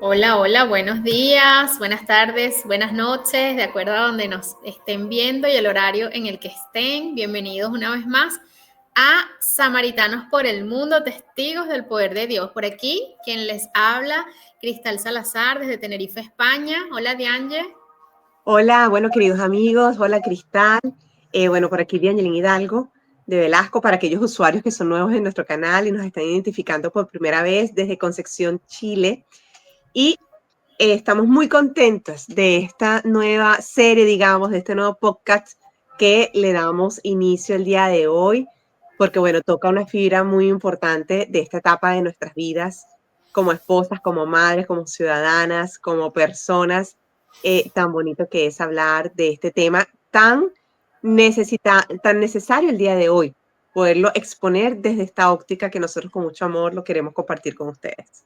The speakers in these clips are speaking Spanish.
Hola, hola, buenos días, buenas tardes, buenas noches, de acuerdo a donde nos estén viendo y el horario en el que estén. Bienvenidos una vez más a Samaritanos por el Mundo, testigos del poder de Dios. Por aquí, quien les habla, Cristal Salazar, desde Tenerife, España. Hola, Diane. Hola, bueno, queridos amigos, hola Cristal. Bueno, por aquí Diangelin Hidalgo de Velasco, para aquellos usuarios que son nuevos en nuestro canal y nos están identificando por primera vez desde Concepción, Chile. Y estamos muy contentos de esta nueva serie, digamos, de este nuevo podcast que le damos inicio el día de hoy, porque bueno, toca una fibra muy importante de esta etapa de nuestras vidas como esposas, como madres, como ciudadanas, como personas, tan bonito que es hablar de este tema tan necesario el día de hoy, poderlo exponer desde esta óptica que nosotros con mucho amor lo queremos compartir con ustedes.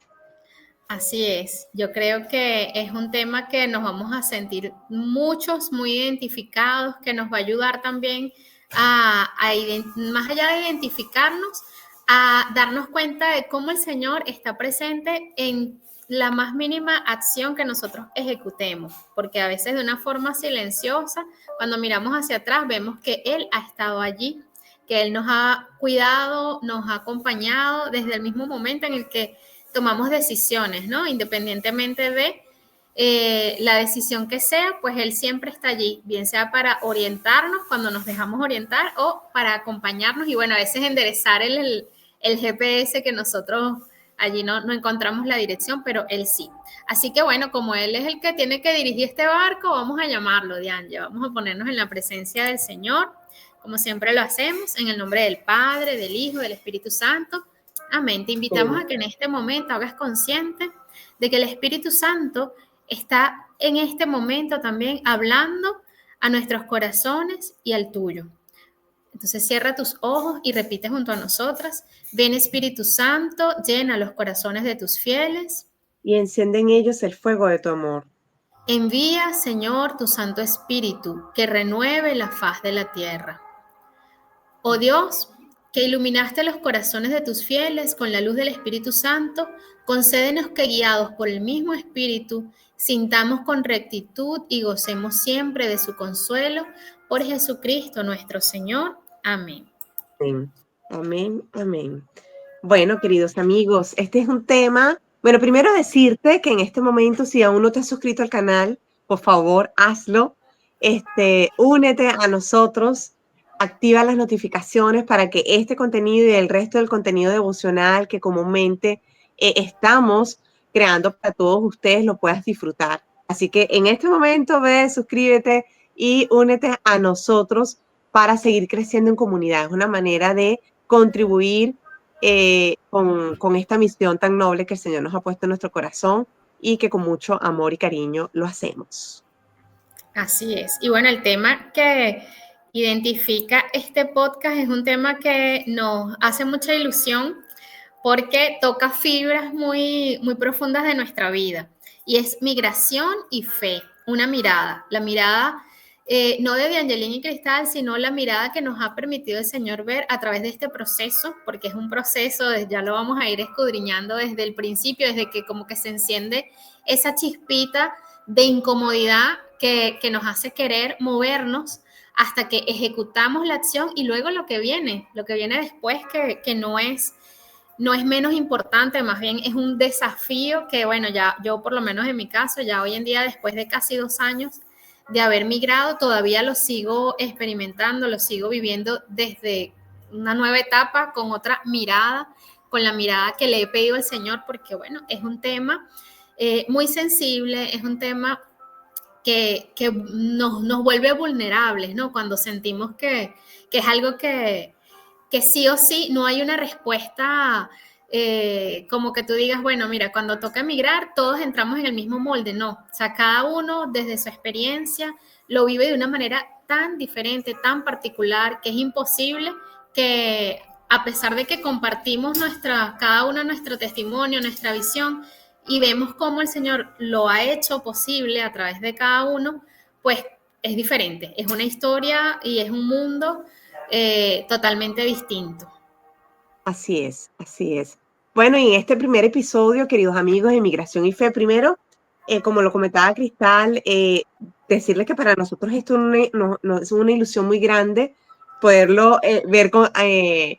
Así es, yo creo que es un tema que nos vamos a sentir muchos muy identificados, que nos va a ayudar también más allá de identificarnos, a darnos cuenta de cómo el Señor está presente en la más mínima acción que nosotros ejecutemos, porque a veces de una forma silenciosa, cuando miramos hacia atrás, vemos que Él ha estado allí, que Él nos ha cuidado, nos ha acompañado desde el mismo momento en el que tomamos decisiones, ¿no? Independientemente de la decisión que sea, pues Él siempre está allí, bien sea para orientarnos cuando nos dejamos orientar o para acompañarnos y bueno, a veces enderezar el GPS que nosotros allí no encontramos la dirección, pero Él sí. Así que bueno, como Él es el que tiene que dirigir este barco, vamos a llamarlo, Diane, vamos a ponernos en la presencia del Señor, como siempre lo hacemos, en el nombre del Padre, del Hijo, del Espíritu Santo. Amén. Te invitamos a que en este momento hagas consciente de que el Espíritu Santo está en este momento también hablando a nuestros corazones y al tuyo. Entonces cierra tus ojos y repite junto a nosotras. Ven Espíritu Santo, llena los corazones de tus fieles. Y enciende en ellos el fuego de tu amor. Envía, Señor, tu Santo Espíritu, que renueve la faz de la tierra. Oh Dios, que iluminaste los corazones de tus fieles con la luz del Espíritu Santo, concédenos que guiados por el mismo Espíritu, sintamos con rectitud y gocemos siempre de su consuelo por Jesucristo nuestro Señor. Amén. Amén, amén, amén. Bueno, queridos amigos, este es un tema. Bueno, primero decirte que en este momento, si aún no te has suscrito al canal, por favor, hazlo. Únete a nosotros, activa las notificaciones para que este contenido y el resto del contenido devocional que comúnmente estamos creando para todos ustedes lo puedas disfrutar. Así que en este momento ve, suscríbete y únete a nosotros para seguir creciendo en comunidad. Es una manera de contribuir con esta misión tan noble que el Señor nos ha puesto en nuestro corazón y que con mucho amor y cariño lo hacemos. Así es. Y bueno, el tema que identifica este podcast es un tema que nos hace mucha ilusión porque toca fibras muy profundas de nuestra vida y es migración y fe, una mirada, la mirada no de Angelina y Cristal, sino la mirada que nos ha permitido el Señor ver a través de este proceso, porque es un proceso, ya lo vamos a ir escudriñando desde el principio, desde que como que se enciende esa chispita de incomodidad que nos hace querer movernos hasta que ejecutamos la acción y luego lo que viene después que no es menos importante, más bien es un desafío que, bueno, ya yo por lo menos en mi caso, ya hoy en día, después de casi 2 años de haber migrado, todavía lo sigo experimentando, lo sigo viviendo desde una nueva etapa, con otra mirada, con la mirada que le he pedido al Señor, porque, bueno, es un tema muy sensible, es un tema que nos vuelve vulnerables, ¿no? Cuando sentimos que es algo que sí o sí no hay una respuesta como que tú digas, bueno, mira, cuando toca emigrar, todos entramos en el mismo molde. No, o sea, cada uno desde su experiencia lo vive de una manera tan diferente, tan particular, que es imposible que a pesar de que compartimos cada uno nuestro testimonio, nuestra visión, y vemos cómo el Señor lo ha hecho posible a través de cada uno, pues es diferente, es una historia y es un mundo totalmente distinto. Así es, así es. Bueno, y en este primer episodio, queridos amigos de Migración y Fe, primero, como lo comentaba Cristal, decirles que para nosotros esto es una ilusión muy grande poderlo ver,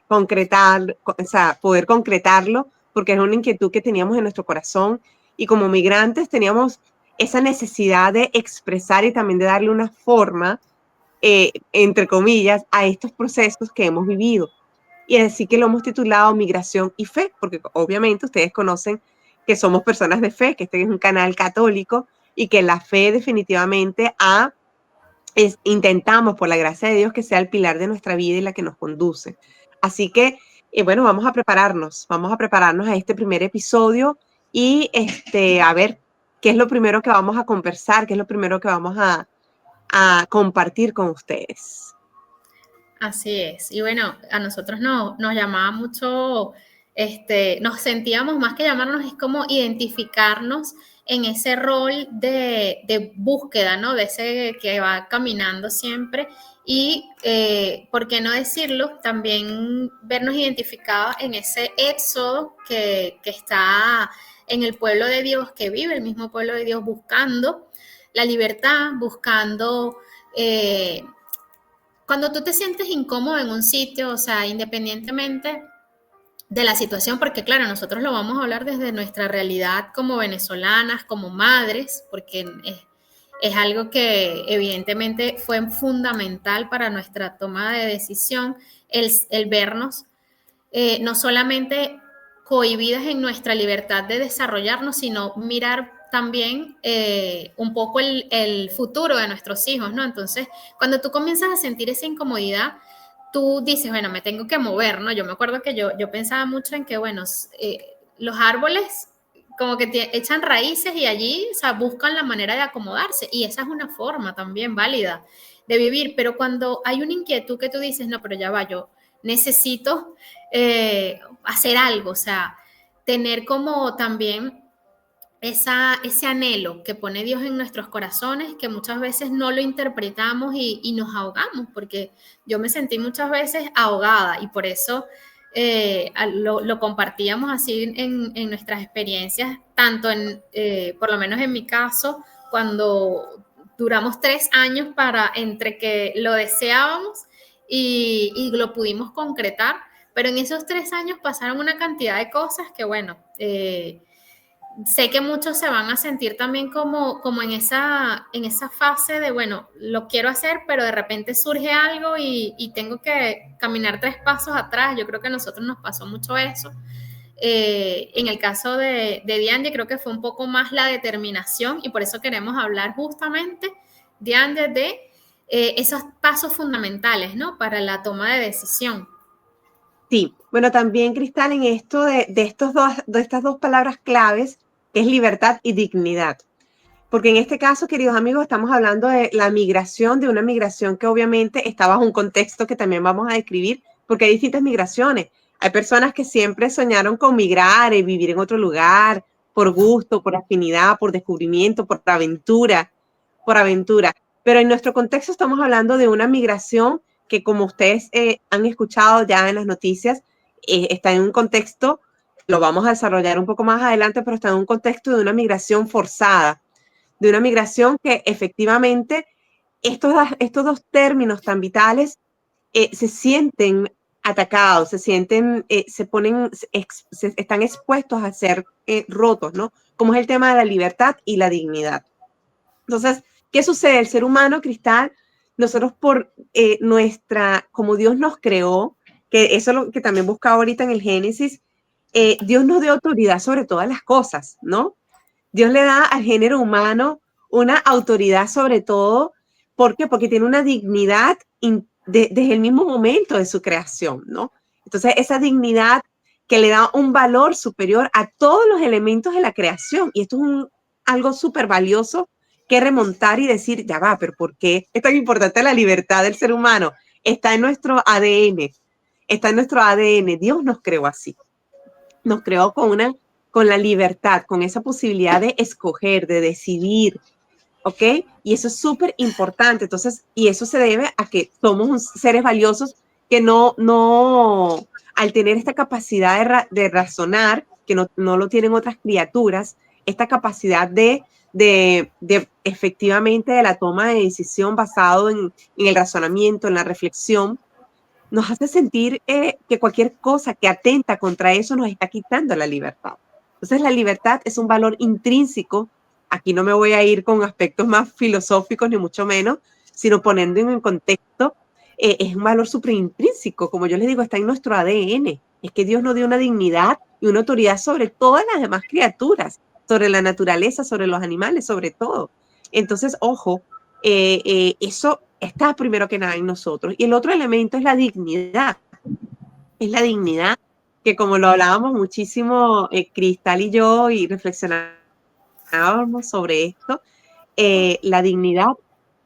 concretar, o sea, poder concretarlo, porque es una inquietud que teníamos en nuestro corazón y como migrantes teníamos esa necesidad de expresar y también de darle una forma, entre comillas, a estos procesos que hemos vivido. Y así que lo hemos titulado Migración y Fe, porque obviamente ustedes conocen que somos personas de fe, que este es un canal católico y que la fe definitivamente intentamos, por la gracia de Dios, que sea el pilar de nuestra vida y la que nos conduce. Así que, bueno, vamos a prepararnos a este primer episodio y a ver qué es lo primero que vamos a conversar, qué es lo primero que vamos a compartir con ustedes. Así es. Y bueno, a nosotros nos llamaba mucho, nos sentíamos más que llamarnos, es como identificarnos en ese rol de búsqueda, ¿no? De ese que va caminando siempre. Y, ¿por qué no decirlo? También vernos identificados en ese éxodo que está en el pueblo de Dios, que vive el mismo pueblo de Dios buscando la libertad, buscando... cuando tú te sientes incómodo en un sitio, o sea, independientemente de la situación, porque claro, nosotros lo vamos a hablar desde nuestra realidad como venezolanas, como madres, porque es algo que evidentemente fue fundamental para nuestra toma de decisión, el vernos no solamente cohibidas en nuestra libertad de desarrollarnos, sino mirar también un poco el futuro de nuestros hijos, ¿no? Entonces, cuando tú comienzas a sentir esa incomodidad, tú dices, bueno, me tengo que mover, ¿no? Yo me acuerdo que yo pensaba mucho en que, bueno, los árboles como que echan raíces y allí, o sea, buscan la manera de acomodarse y esa es una forma también válida de vivir, pero cuando hay una inquietud que tú dices, no, pero ya va, yo necesito hacer algo, o sea, tener como también ese anhelo que pone Dios en nuestros corazones, que muchas veces no lo interpretamos y nos ahogamos, porque yo me sentí muchas veces ahogada y por eso lo compartíamos así en nuestras experiencias, tanto por lo menos en mi caso, cuando duramos 3 años para entre que lo deseábamos y lo pudimos concretar, pero en esos 3 años pasaron una cantidad de cosas que, bueno, sé que muchos se van a sentir también como en esa fase de, bueno, lo quiero hacer, pero de repente surge algo y tengo que caminar 3 pasos atrás. Yo creo que a nosotros nos pasó mucho eso. En el caso de Diane, creo que fue un poco más la determinación y por eso queremos hablar justamente, Diane, de esos pasos fundamentales, ¿no? Para la toma de decisión. Sí, bueno, también Cristal, en esto de estas dos palabras claves, que es libertad y dignidad. Porque en este caso, queridos amigos, estamos hablando de la migración, de una migración que obviamente está bajo un contexto que también vamos a describir, porque hay distintas migraciones. Hay personas que siempre soñaron con migrar y vivir en otro lugar, por gusto, por afinidad, por descubrimiento, por aventura, por aventura. Pero en nuestro contexto estamos hablando de una migración que, como ustedes han escuchado ya en las noticias, está en un contexto, lo vamos a desarrollar un poco más adelante, pero está en un contexto de una migración forzada, de una migración que efectivamente estos dos términos tan vitales se sienten atacados, se sienten, están expuestos a ser rotos, ¿no? Como es el tema de la libertad y la dignidad. Entonces, ¿qué sucede? El ser humano, Cristal, nosotros por como Dios nos creó, que eso es lo que también buscaba ahorita en el Génesis, Dios nos dio autoridad sobre todas las cosas, ¿no? Dios le da al género humano una autoridad sobre todo. ¿Por qué? Porque tiene una dignidad desde el mismo momento de su creación, ¿no? Entonces, esa dignidad que le da un valor superior a todos los elementos de la creación. Y esto es algo súper valioso que remontar y decir, ya va, pero ¿por qué es tan importante la libertad del ser humano? Está en nuestro ADN, está en nuestro ADN. Dios nos creó así. Nos creó con la libertad, con esa posibilidad de escoger, de decidir, ¿ok? Y eso es súper importante. Entonces, y eso se debe a que somos seres valiosos que no al tener esta capacidad de razonar, que no lo tienen otras criaturas, esta capacidad de efectivamente de la toma de decisión basado en el razonamiento, en la reflexión, nos hace sentir que cualquier cosa que atenta contra eso nos está quitando la libertad. Entonces la libertad es un valor intrínseco. Aquí no me voy a ir con aspectos más filosóficos ni mucho menos, sino poniendo en contexto, es un valor súper intrínseco. Como yo les digo, está en nuestro ADN. Es que Dios nos dio una dignidad y una autoridad sobre todas las demás criaturas, sobre la naturaleza, sobre los animales, sobre todo. Entonces, ojo, eso está primero que nada en nosotros. Y el otro elemento es la dignidad. Es la dignidad que, como lo hablábamos muchísimo, Cristal y yo, y reflexionábamos sobre esto, la dignidad,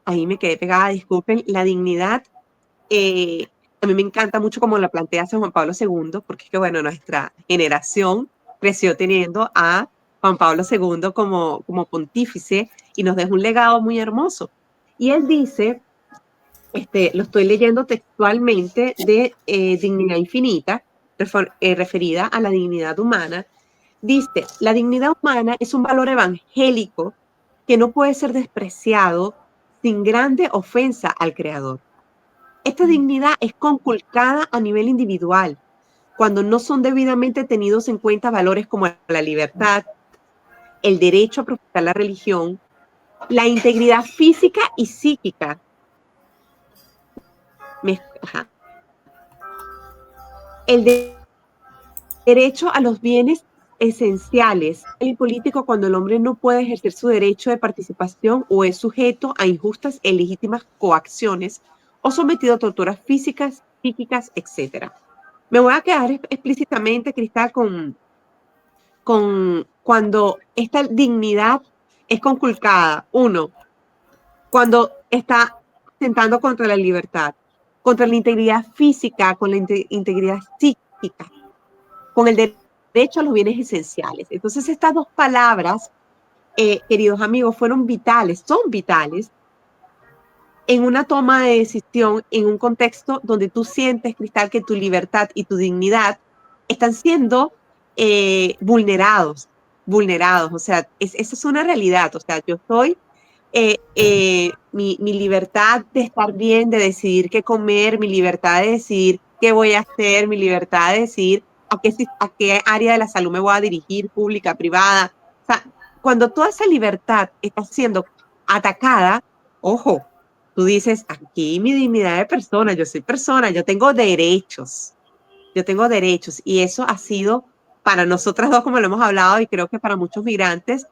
ahí me quedé pegada, disculpen, la dignidad, a mí me encanta mucho como la plantea San Juan Pablo II, porque es que, bueno, nuestra generación creció teniendo a Juan Pablo II como pontífice y nos dejó un legado muy hermoso. Y él dice, lo estoy leyendo textualmente, de Dignidad Infinita, referida a la dignidad humana. Dice, la dignidad humana es un valor evangélico que no puede ser despreciado sin grande ofensa al Creador. Esta dignidad es conculcada a nivel individual, cuando no son debidamente tenidos en cuenta valores como la libertad, el derecho a profesar la religión, la integridad física y psíquica. El derecho a los bienes esenciales. El político cuando el hombre no puede ejercer su derecho de participación o es sujeto a injustas e ilegítimas coacciones o sometido a torturas físicas, psíquicas, etc. Me voy a quedar explícitamente, Cristal, con cuando esta dignidad es conculcada. Uno, cuando está atentando contra la libertad, contra la integridad física, con la integridad psíquica, con el derecho a los bienes esenciales. Entonces, estas dos palabras, queridos amigos, fueron vitales, son vitales en una toma de decisión, en un contexto donde tú sientes, Cristal, que tu libertad y tu dignidad están siendo vulnerados. O sea, esa es una realidad. O sea, yo estoy, mi libertad de estar bien, de decidir qué comer, mi libertad de decidir qué voy a hacer, mi libertad de decidir a qué área de la salud me voy a dirigir, pública, privada. O sea, cuando toda esa libertad está siendo atacada, ojo, tú dices, aquí mi dignidad de persona, yo soy persona, yo tengo derechos y eso ha sido para nosotras dos, como lo hemos hablado, y creo que para muchos migrantes,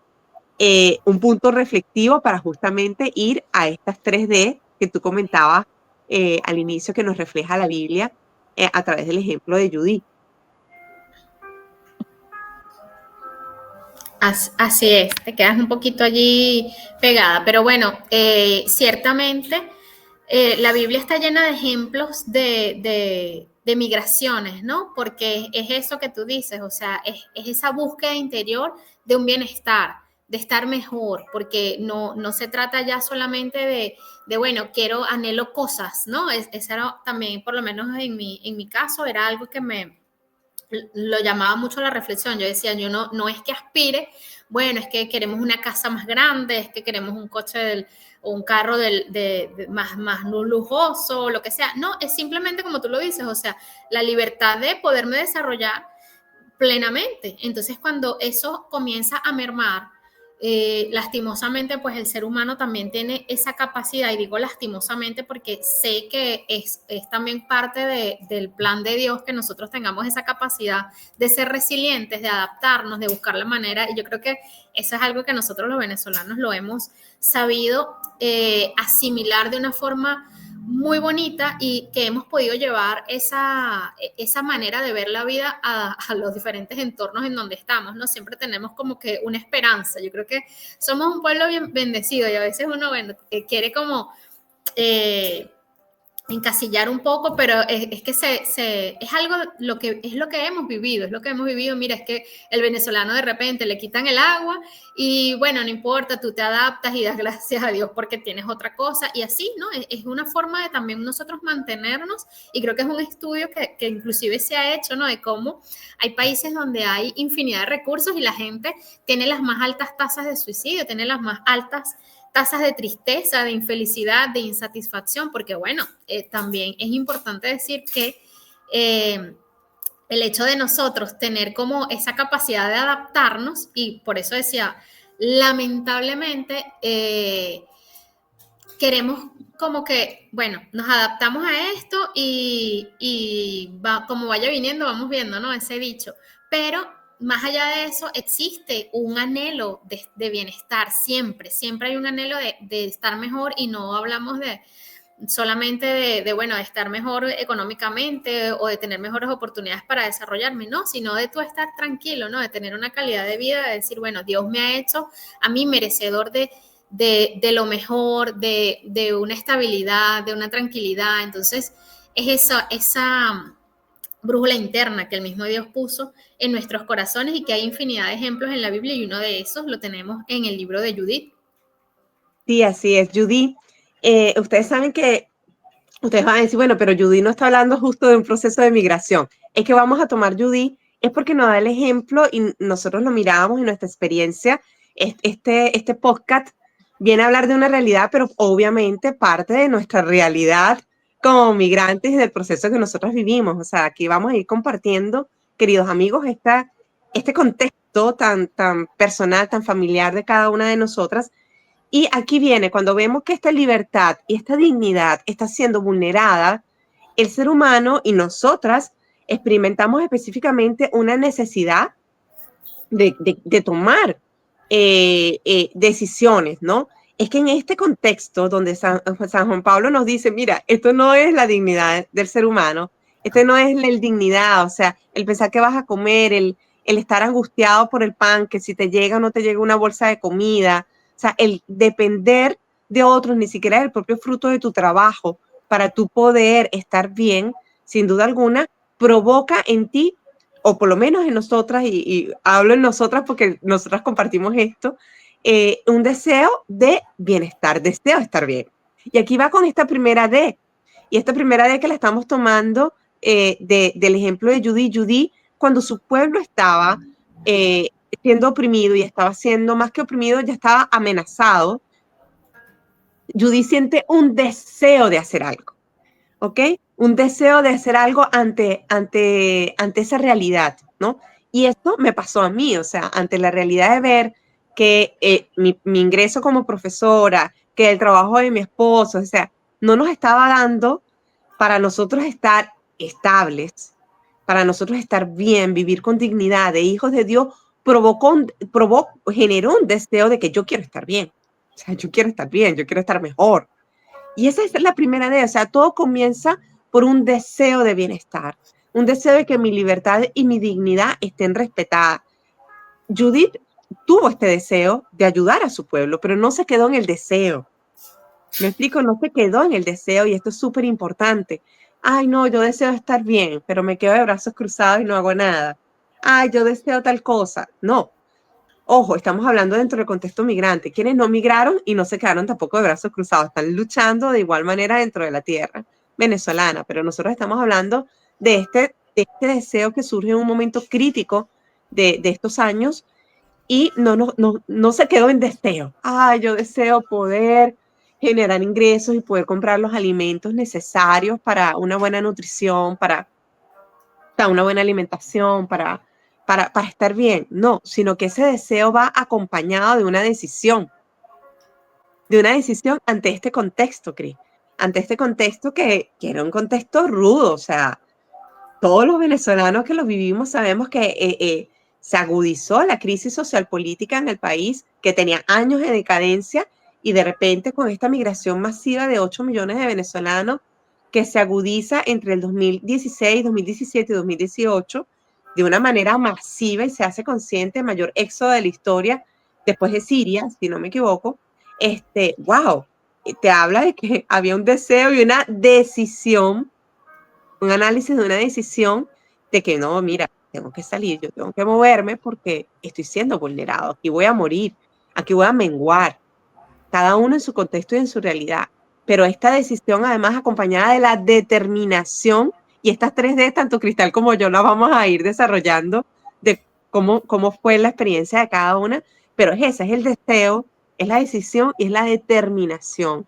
un punto reflectivo para justamente ir a estas 3D que tú comentabas al inicio, que nos refleja la Biblia a través del ejemplo de Judith. Así es, te quedas un poquito allí pegada, pero bueno, ciertamente la Biblia está llena de ejemplos de migraciones, ¿no? Porque es eso que tú dices, o sea, es esa búsqueda interior de un bienestar, de estar mejor, porque no se trata ya solamente bueno, anhelo cosas, ¿no? Eso era también, por lo menos en mi caso, era algo que lo llamaba mucho la reflexión. Yo decía, yo no es que aspire, bueno, es que queremos una casa más grande, es que queremos un coche o un carro más lujoso, lo que sea. No, es simplemente como tú lo dices, o sea, la libertad de poderme desarrollar plenamente. Entonces, cuando eso comienza a mermar, lastimosamente, pues el ser humano también tiene esa capacidad, y digo lastimosamente porque sé que es también parte del plan de Dios que nosotros tengamos esa capacidad de ser resilientes, de adaptarnos, de buscar la manera, y yo creo que eso es algo que nosotros los venezolanos lo hemos sabido asimilar de una forma muy bonita, y que hemos podido llevar esa manera de ver la vida a los diferentes entornos en donde estamos, ¿no? Siempre tenemos como que una esperanza. Yo creo que somos un pueblo bien bendecido, y a veces uno, bueno, quiere como encasillar un poco, pero es que es algo lo que hemos vivido, es lo que hemos vivido. Mira, es que el venezolano de repente le quitan el agua y bueno, no importa, tú te adaptas y das gracias a Dios porque tienes otra cosa y así, ¿no? Es una forma de también nosotros mantenernos, y creo que es un estudio que inclusive se ha hecho, ¿no? De cómo hay países donde hay infinidad de recursos y la gente tiene las más altas tasas de suicidio, tiene las más altas tasas de tristeza, de infelicidad, de insatisfacción, porque bueno, también es importante decir que el hecho de nosotros tener como esa capacidad de adaptarnos, y por eso decía, lamentablemente queremos como que, bueno, nos adaptamos a esto y va, como vaya viniendo, vamos viendo, ¿no? Ese dicho. Pero más allá de eso, existe un anhelo de bienestar, siempre, siempre hay un anhelo de estar mejor, y no hablamos de solamente bueno, de estar mejor económicamente o de tener mejores oportunidades para desarrollarme, no, sino de tú estar tranquilo, ¿no? De tener una calidad de vida, de decir, bueno, Dios me ha hecho a mí merecedor de lo mejor, de una estabilidad, de una tranquilidad. Entonces, es esa brújula interna que el mismo Dios puso en nuestros corazones, y que hay infinidad de ejemplos en la Biblia, y uno de esos lo tenemos en el libro de Judith. Sí, así es, Judy. Ustedes saben que ustedes van a decir, bueno, pero Judy no está hablando justo de un proceso de migración. Es que vamos a tomar Judy, es porque nos da el ejemplo y nosotros lo mirábamos en nuestra experiencia. Este podcast viene a hablar de una realidad, pero obviamente parte de nuestra realidad como migrantes y del proceso que nosotros vivimos. O sea, aquí vamos a ir compartiendo, queridos amigos, este contexto tan personal, tan familiar de cada una de nosotras. Y aquí viene, cuando vemos que esta libertad y esta dignidad está siendo vulnerada, el ser humano y nosotras experimentamos específicamente una necesidad de tomar decisiones, ¿no? Es que en este contexto donde San Juan Pablo nos dice, mira, esto no es la dignidad del ser humano, esto no es la dignidad, o sea, el pensar que vas a comer, el estar angustiado por el pan, que si te llega o no te llega una bolsa de comida, o sea, el depender de otros, ni siquiera del propio fruto de tu trabajo, para tú poder estar bien, sin duda alguna, provoca en ti, o por lo menos en nosotras, y hablo en nosotras porque nosotras compartimos esto, un deseo de bienestar, deseo de estar bien. Y aquí va con esta primera D, y esta primera D que la estamos tomando del ejemplo de Judy. Judy, cuando su pueblo estaba siendo oprimido y estaba siendo más que oprimido, ya estaba amenazado, Judy siente un deseo de hacer algo, ¿ok? Un deseo de hacer algo ante esa realidad, ¿no? Y esto me pasó a mí, o sea, ante la realidad de ver que mi ingreso como profesora, que el trabajo de mi esposo, o sea, no nos estaba dando para nosotros estar estables, para nosotros estar bien, vivir con dignidad de hijos de Dios, generó un deseo de que yo quiero estar bien. O sea, yo quiero estar bien, yo quiero estar mejor. Y esa es la primera idea, o sea, todo comienza por un deseo de bienestar, un deseo de que mi libertad y mi dignidad estén respetadas. Judith tuvo este deseo de ayudar a su pueblo, pero no se quedó en el deseo. Me explico, no se quedó en el deseo, y esto es súper importante. Ay, no, yo deseo estar bien, pero me quedo de brazos cruzados y no hago nada. Ay, yo deseo tal cosa. No. Ojo, estamos hablando dentro del contexto migrante. Quienes no migraron y no se quedaron tampoco de brazos cruzados, están luchando de igual manera dentro de la tierra venezolana, pero nosotros estamos hablando de este deseo que surge en un momento crítico de estos años, y no se quedó en deseo. Ay, yo deseo poder generar ingresos y poder comprar los alimentos necesarios para una buena nutrición, para una buena alimentación, para estar bien. No, sino que ese deseo va acompañado de una decisión ante este contexto, Cris, ante este contexto que era un contexto rudo. O sea, todos los venezolanos que lo vivimos sabemos que se agudizó la crisis social política en el país, que tenía años de decadencia, y de repente con esta migración masiva de 8 millones de venezolanos que se agudiza entre el 2016, 2017 y 2018 de una manera masiva, y se hace consciente el mayor éxodo de la historia después de Siria, si no me equivoco. Wow. te habla de que había un deseo y una decisión, un análisis de una decisión de que no, mira, tengo que salir, yo tengo que moverme porque estoy siendo vulnerado, aquí voy a morir, aquí voy a menguar, cada uno en su contexto y en su realidad. Pero esta decisión además acompañada de la determinación, y estas 3D, tanto Cristal como yo, las vamos a ir desarrollando de cómo fue la experiencia de cada una, pero es esa, es el deseo, es la decisión y es la determinación.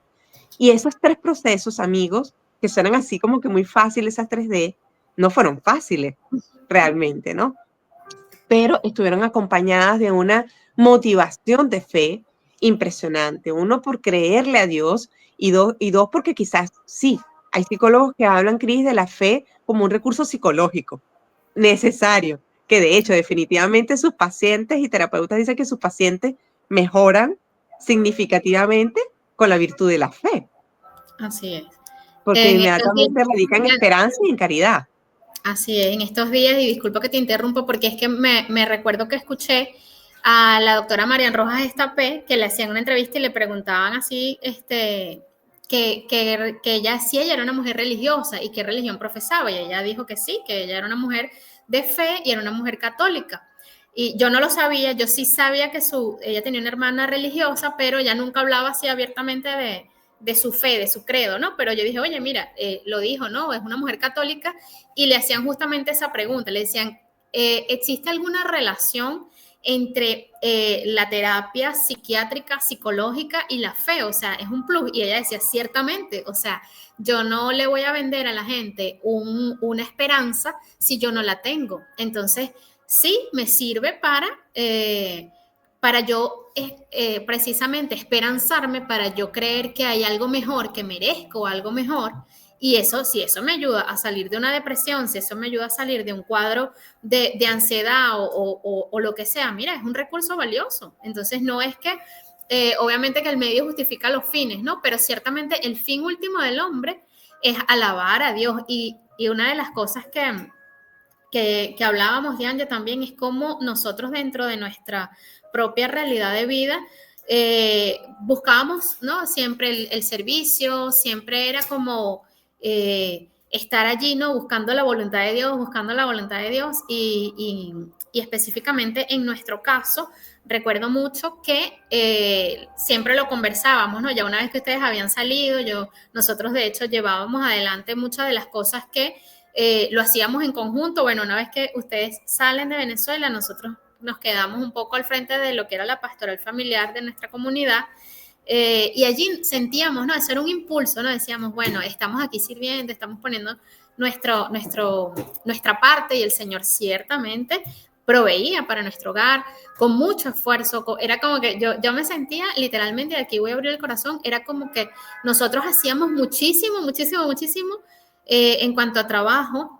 Y esos 3 procesos, amigos, que suenan así como que muy fáciles, esas 3D, no fueron fáciles realmente, ¿no? Pero estuvieron acompañadas de una motivación de fe impresionante. Uno, por creerle a Dios, y dos porque quizás sí, hay psicólogos que hablan, Cris, de la fe como un recurso psicológico necesario, que de hecho definitivamente sus pacientes y terapeutas dicen que sus pacientes mejoran significativamente con la virtud de la fe, Así es. porque En estos inmediatamente radican en días, esperanza y en caridad. así es, en estos días, y disculpa que te interrumpo porque es que me recuerdo que escuché a la doctora Marian Rojas Estapé que le hacían una entrevista y le preguntaban así, que ella sí, ella era una mujer religiosa y qué religión profesaba, y ella dijo que sí, que ella era una mujer de fe y era una mujer católica. Y yo no lo sabía, yo sí sabía que ella tenía una hermana religiosa, pero ella nunca hablaba así abiertamente de su fe, de su credo, ¿no? Pero yo dije, oye, mira, lo dijo, ¿no? Es una mujer católica, y le hacían justamente esa pregunta, le decían, ¿existe alguna relación entre la terapia psiquiátrica, psicológica y la fe? O sea, es un plus. Y ella decía, ciertamente, o sea, yo no le voy a vender a la gente una esperanza si yo no la tengo. Entonces, sí, me sirve para yo precisamente esperanzarme, para yo creer que hay algo mejor, que merezco algo mejor. Y eso, si eso me ayuda a salir de una depresión, si eso me ayuda a salir de un cuadro de ansiedad o lo que sea, mira, es un recurso valioso. Entonces, no es que, obviamente que el medio justifica los fines, ¿no? Pero ciertamente el fin último del hombre es alabar a Dios. Y una de las cosas que hablábamos, Diane, también es cómo nosotros dentro de nuestra propia realidad de vida buscábamos, ¿no? Siempre el servicio, siempre era como estar allí, ¿no? Buscando la voluntad de Dios, buscando la voluntad de Dios y específicamente en nuestro caso, recuerdo mucho que siempre lo conversábamos, ¿no? Ya una vez que ustedes habían salido, nosotros de hecho llevábamos adelante muchas de las cosas que lo hacíamos en conjunto. Bueno, una vez que ustedes salen de Venezuela, nosotros nos quedamos un poco al frente de lo que era la pastoral familiar de nuestra comunidad. Y allí sentíamos, ¿no? Eso era un impulso, ¿no? Decíamos, bueno, estamos aquí sirviendo, estamos poniendo nuestra parte, y el Señor ciertamente proveía para nuestro hogar con mucho esfuerzo. Era como que yo me sentía literalmente, aquí voy a abrir el corazón, era como que nosotros hacíamos muchísimo, muchísimo, muchísimo en cuanto a trabajo,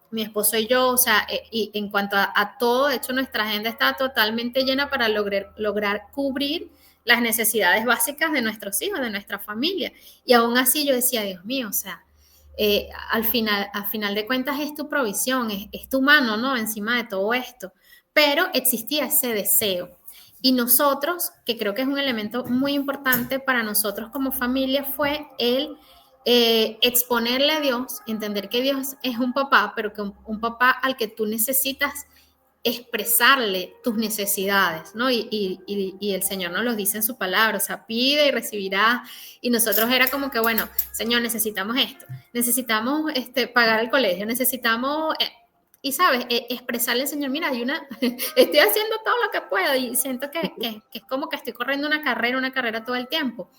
mi esposo y yo, o sea, y en cuanto a todo, de hecho nuestra agenda está totalmente llena para lograr cubrir las necesidades básicas de nuestros hijos, de nuestra familia. Y aún así yo decía, Dios mío, o sea, al final de cuentas es tu provisión, es tu mano, ¿no? Encima de todo esto. Pero existía ese deseo. Y nosotros, que creo que es un elemento muy importante para nosotros como familia, fue el exponerle a Dios, entender que Dios es un papá, pero que un papá al que tú necesitas expresarle tus necesidades, ¿no? Y el Señor nos lo dice en su palabra, o sea, pide y recibirá. Y nosotros era como que, bueno, Señor, necesitamos esto, necesitamos pagar el colegio, necesitamos... y sabes, expresarle al Señor, mira, estoy haciendo todo lo que puedo y siento que es como que estoy corriendo una carrera todo el tiempo.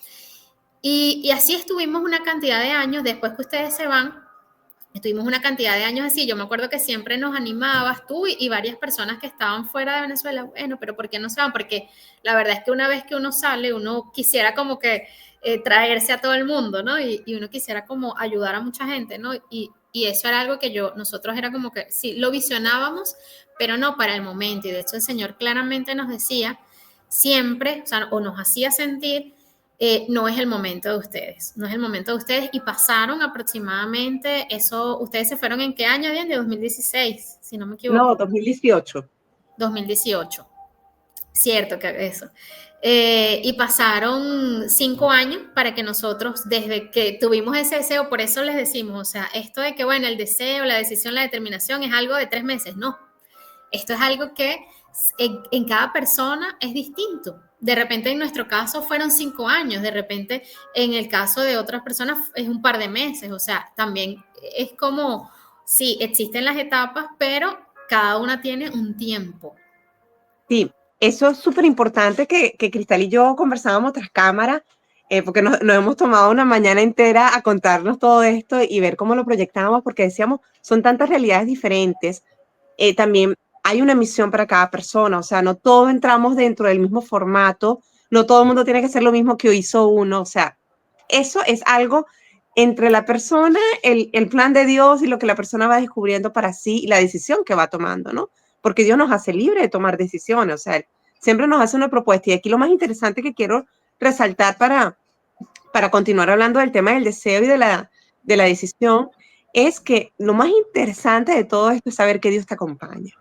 Y así estuvimos una cantidad de años, después que ustedes se van, estuvimos una cantidad de años así. Yo me acuerdo que siempre nos animabas tú y varias personas que estaban fuera de Venezuela, bueno, pero ¿por qué no se van? Porque la verdad es que una vez que uno sale, uno quisiera como que traerse a todo el mundo, ¿no? Y uno quisiera como ayudar a mucha gente, ¿no? Y eso era algo que nosotros era como que sí, lo visionábamos, pero no para el momento. Y de hecho el Señor claramente nos decía siempre, o sea, o nos hacía sentir no es el momento de ustedes, no es el momento de ustedes. Y pasaron aproximadamente, ¿ustedes se fueron en qué año? Bien, de 2016, si no me No, equivoco. 2018. 2018. Cierto que eso. Y pasaron 5 años para que nosotros, desde que tuvimos ese deseo, por eso les decimos, o sea, esto de que, bueno, el deseo, la decisión, la determinación es algo de 3 meses, no. Esto es algo que en cada persona es distinto. De repente en nuestro caso fueron 5 años, de repente en el caso de otras personas es un par de meses, o sea, también es como, sí, existen las etapas, pero cada una tiene un tiempo. Sí, eso es súper importante que Cristal y yo conversábamos tras cámara, porque nos hemos tomado una mañana entera a contarnos todo esto y ver cómo lo proyectábamos, porque decíamos, son tantas realidades diferentes. También hay una misión para cada persona, o sea, no todos entramos dentro del mismo formato, no todo el mundo tiene que hacer lo mismo que hizo uno, o sea, eso es algo entre la persona, el plan de Dios y lo que la persona va descubriendo para sí y la decisión que va tomando, ¿no? Porque Dios nos hace libre de tomar decisiones, o sea, Él siempre nos hace una propuesta. Y aquí lo más interesante que quiero resaltar para continuar hablando del tema del deseo y de la decisión, es que lo más interesante de todo esto es saber que Dios te acompaña.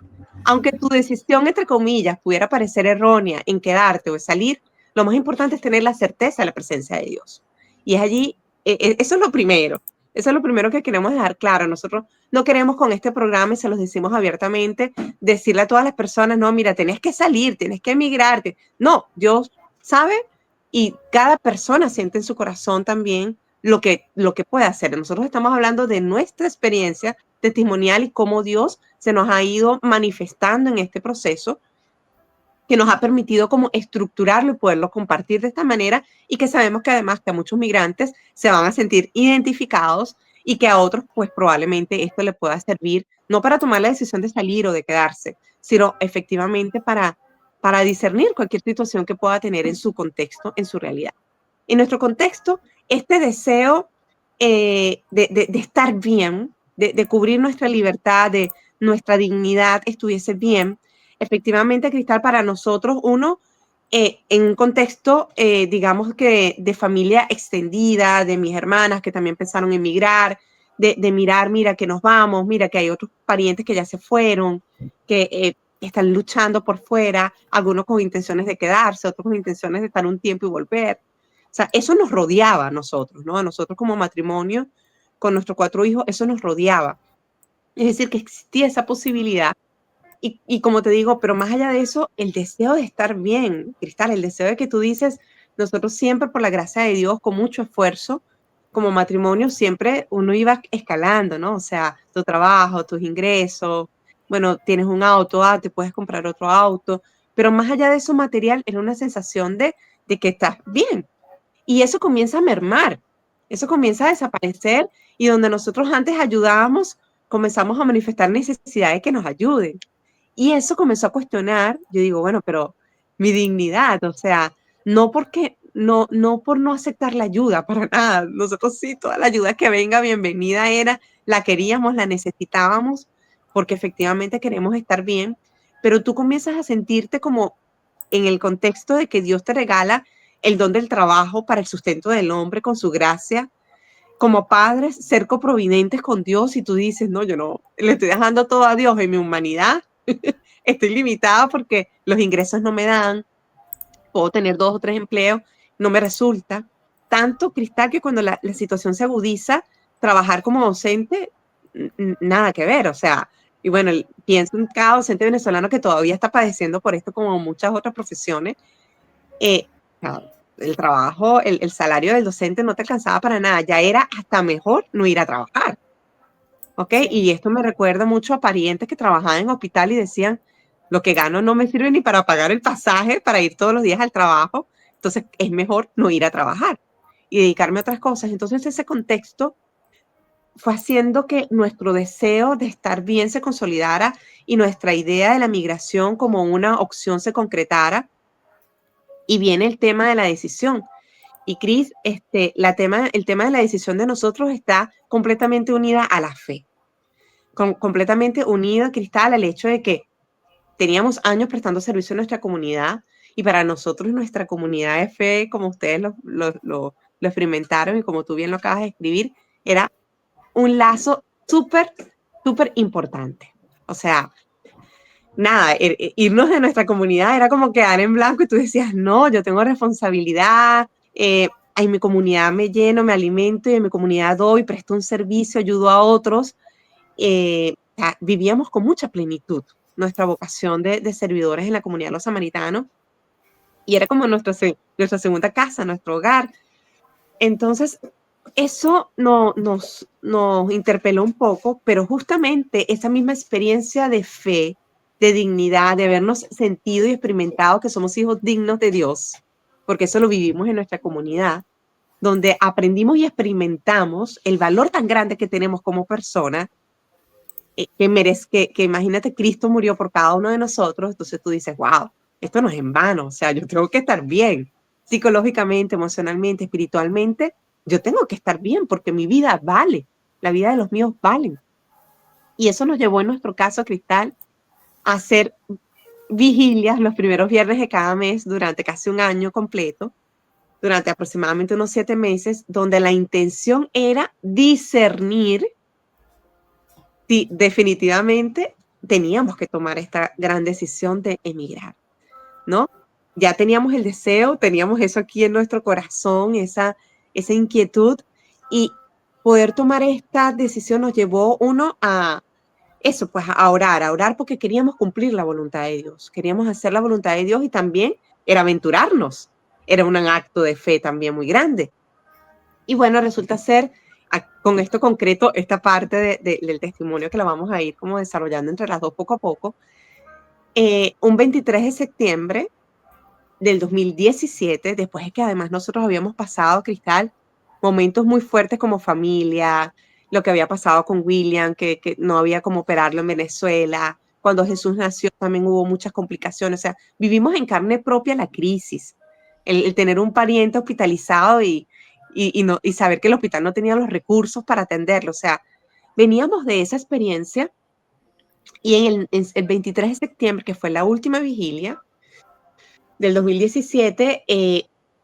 Aunque tu decisión, entre comillas, pudiera parecer errónea en quedarte o salir, lo más importante es tener la certeza de la presencia de Dios. Y es allí, eso es lo primero. Eso es lo primero que queremos dejar claro. Nosotros no queremos con este programa, y se los decimos abiertamente, decirle a todas las personas, no, mira, tenés que salir, tenés que emigrarte. No, Dios sabe y cada persona siente en su corazón también lo que puede hacer. Nosotros estamos hablando de nuestra experiencia testimonial y cómo Dios se nos ha ido manifestando en este proceso que nos ha permitido como estructurarlo y poderlo compartir de esta manera y que sabemos que además que a muchos migrantes se van a sentir identificados y que a otros pues probablemente esto le pueda servir no para tomar la decisión de salir o de quedarse, sino efectivamente para discernir cualquier situación que pueda tener en su contexto, en su realidad. En nuestro contexto, este deseo de estar bien, de cubrir nuestra libertad, de nuestra dignidad estuviese bien, efectivamente, Cristal, para nosotros, uno, en un contexto, digamos que de familia extendida, de mis hermanas que también pensaron en emigrar, de mirar, mira que nos vamos, mira que hay otros parientes que ya se fueron, que están luchando por fuera, algunos con intenciones de quedarse, otros con intenciones de estar un tiempo y volver. O sea, eso nos rodeaba a nosotros, ¿no? A nosotros como matrimonio, con nuestros 4 hijos, eso nos rodeaba. Es decir, que existía esa posibilidad y como te digo, pero más allá de eso, el deseo de estar bien, Cristal, el deseo de que tú dices, nosotros siempre por la gracia de Dios, con mucho esfuerzo, como matrimonio, siempre uno iba escalando, ¿no? O sea, tu trabajo, tus ingresos, bueno, tienes un auto, te puedes comprar otro auto, pero más allá de eso material, era una sensación de que estás bien. Y eso comienza a mermar, eso comienza a desaparecer y donde nosotros antes ayudábamos, comenzamos a manifestar necesidades que nos ayuden. Y eso comenzó a cuestionar, yo digo, bueno, pero mi dignidad, o sea, no por no aceptar la ayuda, para nada. Nosotros sí, toda la ayuda que venga, bienvenida era, la queríamos, la necesitábamos, porque efectivamente queremos estar bien, pero tú comienzas a sentirte como en el contexto de que Dios te regala el don del trabajo para el sustento del hombre con su gracia, como padres, ser coprovidentes con Dios y tú dices, no, yo no, le estoy dejando todo a Dios en mi humanidad, estoy limitada porque los ingresos no me dan, puedo tener 2 o 3 empleos, no me resulta. Tanto, Cristal, que cuando la situación se agudiza, trabajar como docente, nada que ver, o sea, y bueno, pienso en cada docente venezolano que todavía está padeciendo por esto como muchas otras profesiones, eh, el trabajo, el salario del docente no te alcanzaba para nada, ya era hasta mejor no ir a trabajar, ¿ok? Sí. Y esto me recuerda mucho a parientes que trabajaban en hospital y decían, lo que gano no me sirve ni para pagar el pasaje para ir todos los días al trabajo, entonces es mejor no ir a trabajar y dedicarme a otras cosas. Entonces ese contexto fue haciendo que nuestro deseo de estar bien se consolidara y nuestra idea de la migración como una opción se concretara. Y viene el tema de la decisión. Y Cris, el tema de la decisión de nosotros está completamente unida a la fe, completamente unida, Cristal, al hecho de que teníamos años prestando servicio a nuestra comunidad y para nosotros nuestra comunidad de fe, como ustedes lo experimentaron y como tú bien lo acabas de escribir, era un lazo súper, súper importante. O sea, nada, irnos de nuestra comunidad era como quedar en blanco y tú decías, no, yo tengo responsabilidad, en mi comunidad me lleno, me alimento y en mi comunidad doy, presto un servicio, ayudo a otros. O sea, vivíamos con mucha plenitud nuestra vocación de servidores en la comunidad de los samaritanos y era como nuestra segunda casa, nuestro hogar. Entonces, eso nos interpeló un poco, pero justamente esa misma experiencia de fe, de dignidad, de habernos sentido y experimentado que somos hijos dignos de Dios, porque eso lo vivimos en nuestra comunidad, donde aprendimos y experimentamos el valor tan grande que tenemos como personas, que imagínate, Cristo murió por cada uno de nosotros, entonces tú dices, wow, esto no es en vano, o sea, yo tengo que estar bien, psicológicamente, emocionalmente, espiritualmente, yo tengo que estar bien porque mi vida vale, la vida de los míos valen. Y eso nos llevó en nuestro caso, Cristal, a hacer vigilias los primeros viernes de cada mes durante casi un año completo, durante aproximadamente unos 7 meses, donde la intención era discernir si definitivamente teníamos que tomar esta gran decisión de emigrar, ¿no? Ya teníamos el deseo, teníamos eso aquí en nuestro corazón, esa inquietud, y poder tomar esta decisión nos llevó uno a eso, pues a orar porque queríamos cumplir la voluntad de Dios, queríamos hacer la voluntad de Dios y también era aventurarnos, era un acto de fe también muy grande. Y bueno, resulta ser, con esto concreto, esta parte del testimonio que la vamos a ir como desarrollando entre las dos poco a poco, un 23 de septiembre del 2017, después de que además nosotros habíamos pasado, Cristal, momentos muy fuertes como familia, lo que había pasado con William, que no había como operarlo en Venezuela, cuando Jesús nació también hubo muchas complicaciones, o sea, vivimos en carne propia la crisis, el tener un pariente hospitalizado y saber que el hospital no tenía los recursos para atenderlo, o sea, veníamos de esa experiencia y en el 23 de septiembre, que fue la última vigilia, del 2017,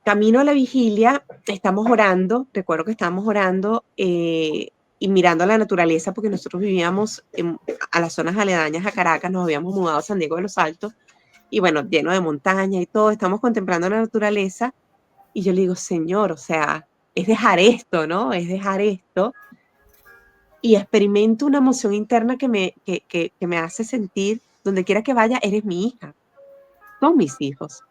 camino a la vigilia, estamos orando, recuerdo que estábamos orando y mirando la naturaleza, porque nosotros vivíamos a las zonas aledañas a Caracas, nos habíamos mudado a San Diego de los Altos, y bueno, lleno de montaña y todo, estamos contemplando la naturaleza, y yo le digo, Señor, o sea, es dejar esto, ¿no? Es dejar esto, y experimento una emoción interna que me hace sentir, donde quiera que vaya, eres mi hija, son mis hijos.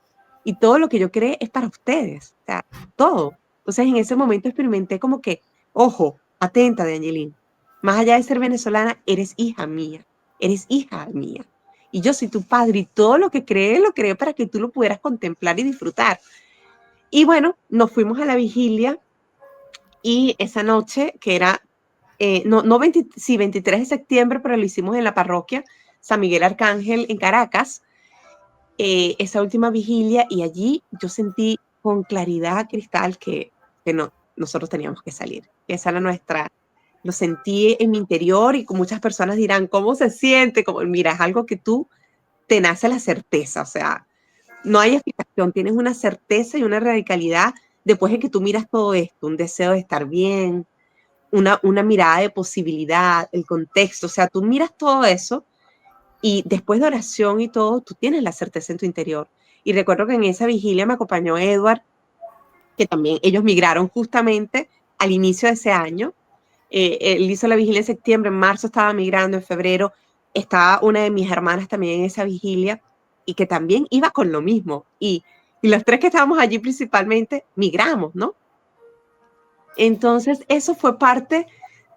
Y todo lo que yo creé es para ustedes, o sea, todo. Entonces en ese momento experimenté como que, ojo, atenta de Angelín, más allá de ser venezolana, eres hija mía, eres hija mía. Y yo soy tu padre y todo lo creé para que tú lo pudieras contemplar y disfrutar. Y bueno, nos fuimos a la vigilia y esa noche, que era, no 20, sí, 23 de septiembre, pero lo hicimos en la parroquia San Miguel Arcángel en Caracas, esa última vigilia, y allí yo sentí con claridad, Cristal, que no, nosotros teníamos que salir. Esa era nuestra, lo sentí en mi interior y con muchas personas dirán, ¿cómo se siente? Como, mira, es algo que tú te nace la certeza, o sea, no hay explicación, tienes una certeza y una radicalidad después de que tú miras todo esto, un deseo de estar bien, una mirada de posibilidad, el contexto, o sea, tú miras todo eso y después de oración y todo, tú tienes la certeza en tu interior. Y recuerdo que en esa vigilia me acompañó Edward, que también ellos migraron justamente al inicio de ese año. Él hizo la vigilia en septiembre, en marzo estaba migrando, en febrero estaba una de mis hermanas también en esa vigilia y que también iba con lo mismo. Y los tres que estábamos allí principalmente migramos, ¿no? Entonces, eso fue parte